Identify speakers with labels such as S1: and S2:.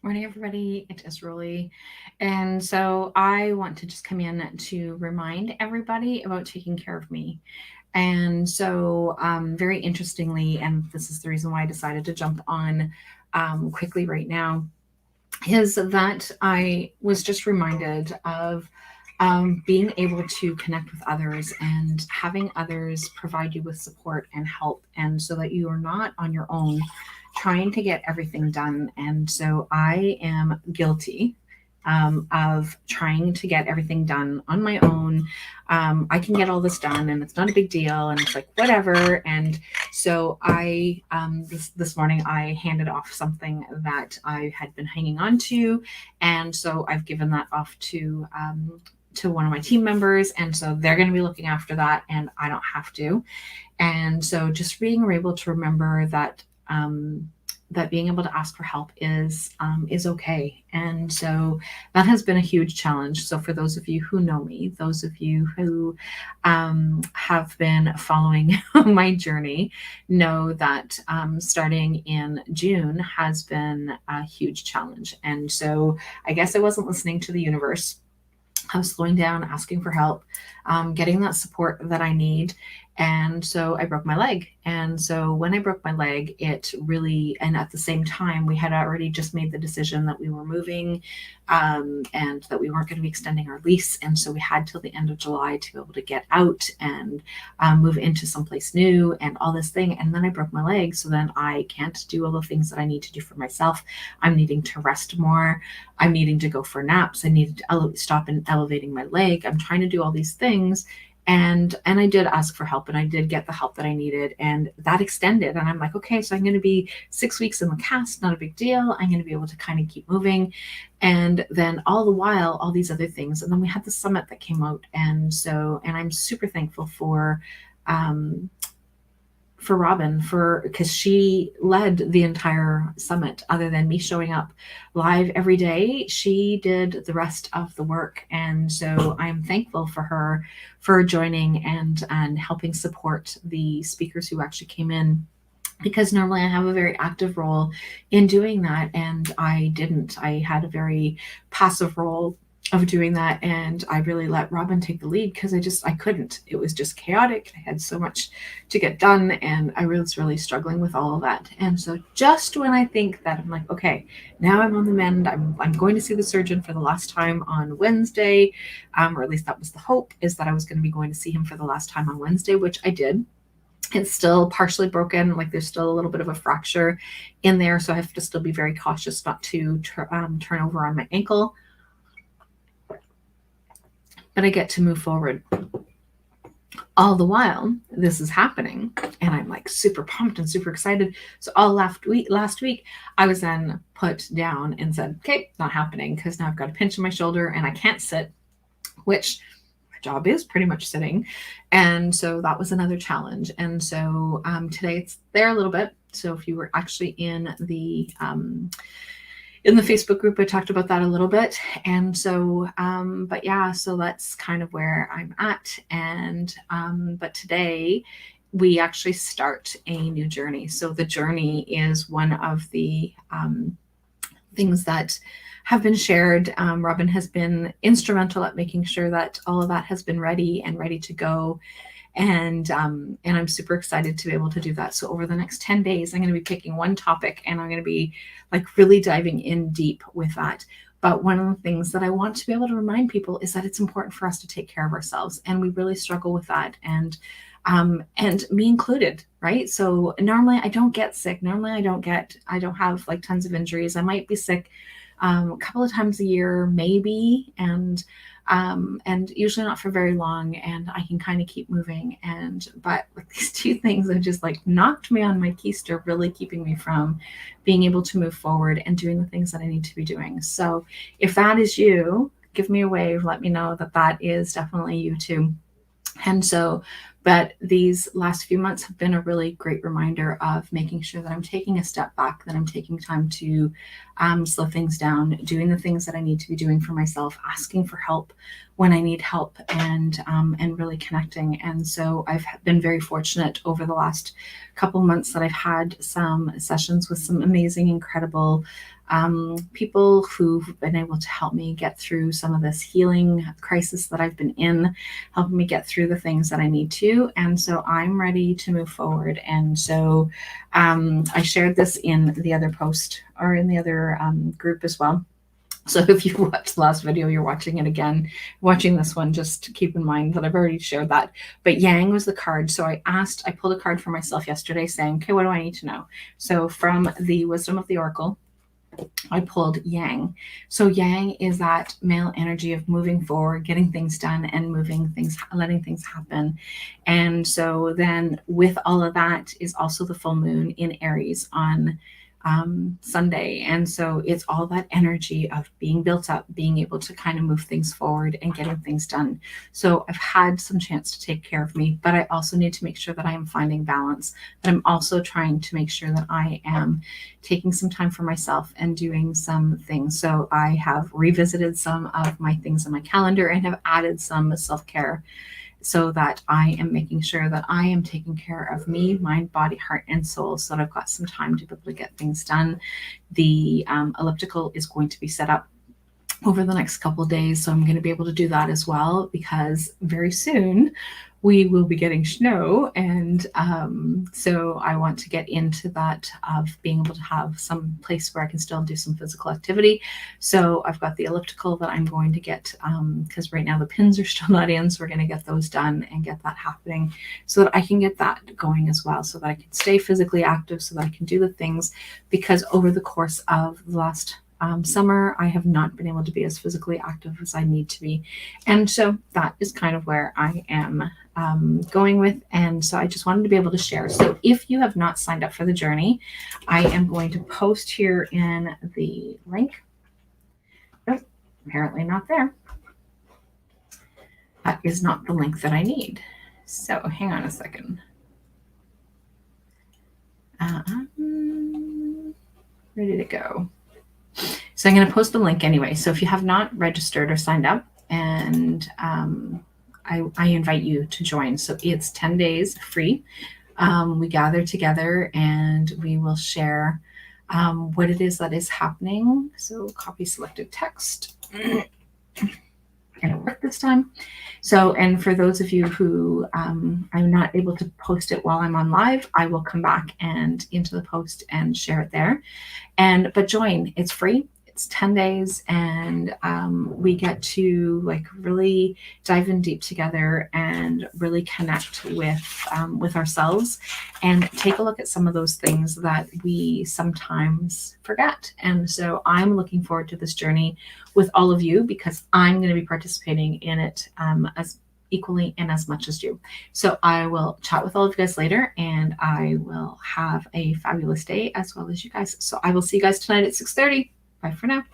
S1: Morning, everybody. It is Rolly. And so I want to just come in to remind everybody about taking care of me. And so, very interestingly, and this is the reason why I decided to jump on quickly right now, is that I was just reminded of being able to connect with others and having others provide you with support and help, and so that you are not on your own trying to get everything done. And so I am guilty of trying to get everything done on my own. I can get all this done, and it's not a big deal, and it's like whatever. And so I this morning I handed off something that I had been hanging on to, and so I've given that off to one of my team members, and so they're going to be looking after that, and I don't have to. And so just being able to remember that that being able to ask for help is okay. And so that has been a huge challenge. So for those of you who know me, those of you who have been following my journey, know that starting in June has been a huge challenge. And so I guess I wasn't listening to the universe. I was slowing down, asking for help, getting that support that I need. And so I broke my leg. And so when I broke my leg, it really, and at the same time, we had already just made the decision that we were moving, and that we weren't going to be extending our lease. And so we had till the end of July to be able to get out and move into someplace new and all this thing. And then I broke my leg. So then I can't do all the things that I need to do for myself. I'm needing to rest more. I'm needing to go for naps. I needed to stop and elevating my leg. I'm trying to do all these things. And I did ask for help, and I did get the help that I needed, and that extended. And I'm like, okay, so I'm going to be 6 weeks in the cast, not a big deal. I'm going to be able to kind of keep moving. And then all the while, all these other things. And then we had the summit that came out. And I'm super thankful um, for Robin, for because she led the entire summit. Other than me showing up live every day, she did the rest of the work. And so I'm thankful for her for joining and helping support the speakers who actually came in, because normally I have a very active role in doing that, and I didn't. I had a very passive role of doing that, and I really let Robin take the lead because I couldn't. It was just chaotic. I had so much to get done, and I was really struggling with all of that. And so just when I think that I'm like, okay, now I'm on the mend, I'm going to see the surgeon for the last time on Wednesday, or at least that was the hope, is that I was going to be going to see him for the last time on Wednesday, which I did. It's still partially broken, like there's still a little bit of a fracture in there, so I have to still be very cautious not to turn over on my ankle, but I get to move forward. All the while this is happening, and I'm like super pumped and super excited. So all last week I was then put down and said, okay, not happening, because now I've got a pinch in my shoulder and I can't sit, which my job is pretty much sitting. And so that was another challenge. And so today it's there a little bit. So if you were actually in the Facebook group, I talked about that a little bit. And so, but yeah, so that's kind of where I'm at. And, but today we actually start a new journey. So the journey is one of the things that have been shared. Robin has been instrumental at making sure that all of that has been ready and ready to go. And I'm super excited to be able to do that. So over the next 10 days, I'm going to be picking one topic, and I'm going to be like really diving in deep with that. But one of the things that I want to be able to remind people is that it's important for us to take care of ourselves, and we really struggle with that. And me included, right? So normally I don't get sick. Normally I don't have like tons of injuries. I might be sick a couple of times a year, maybe, and usually not for very long, and I can kind of keep moving. But like these two things have just like knocked me on my keister, really keeping me from being able to move forward and doing the things that I need to be doing. So if that is you, give me a wave, let me know that that is definitely you too. And so But these last few months have been a really great reminder of making sure that I'm taking a step back, that I'm taking time to slow things down, doing the things that I need to be doing for myself, asking for help when I need help, and really connecting. And so I've been very fortunate over the last couple months that I've had some sessions with some amazing, incredible people who've been able to help me get through some of this healing crisis that I've been in, helping me get through the things that I need to. And so I'm ready to move forward. And so I shared this in the other post or in the other group as well. So if you watched the last video, you're watching it again, watching this one, just keep in mind that I've already shared that. But Yang was the card. So I pulled a card for myself yesterday saying, okay, what do I need to know? So from the Wisdom of the Oracle, I pulled Yang. So Yang is that male energy of moving forward, getting things done and moving things, letting things happen. And so then with all of that is also the full moon in Aries on Sunday. And so it's all that energy of being built up, being able to kind of move things forward and getting things done. So I've had some chance to take care of me, but I also need to make sure that I am finding balance, that I'm also trying to make sure that I am taking some time for myself and doing some things. So I have revisited some of my things on my calendar and have added some self-care so that I am making sure that I am taking care of me, mind, body, heart, and soul, so that I've got some time to be able to get things done. The elliptical is going to be set up over the next couple of days, so I'm going to be able to do that as well, because very soon we will be getting snow, and so I want to get into that of being able to have some place where I can still do some physical activity. So I've got the elliptical that I'm going to get, because right now the pins are still not in, so we're going to get those done and get that happening so that I can get that going as well, so that I can stay physically active, so that I can do the things, because over the course of the last summer, I have not been able to be as physically active as I need to be. And so that is kind of where I am going with. And so I just wanted to be able to share. So if you have not signed up for the journey, I am going to post here in the link. Oh, apparently not there. That is not the link that I need. So hang on a second. Ready to go. So I'm going to post the link anyway. So if you have not registered or signed up, and I invite you to join. So it's 10 days free. We gather together and we will share what it is that is happening. So copy selected text. Gonna work this time. So, and for those of you who I'm not able to post it while I'm on live, I will come back and into the post and share it there. But join, it's free. It's 10 days, and we get to like really dive in deep together and really connect with ourselves and take a look at some of those things that we sometimes forget. And so I'm looking forward to this journey with all of you, because I'm going to be participating in it as equally and as much as you. So I will chat with all of you guys later, and I will have a fabulous day as well as you guys. So I will see you guys tonight at 6:30. Bye for now.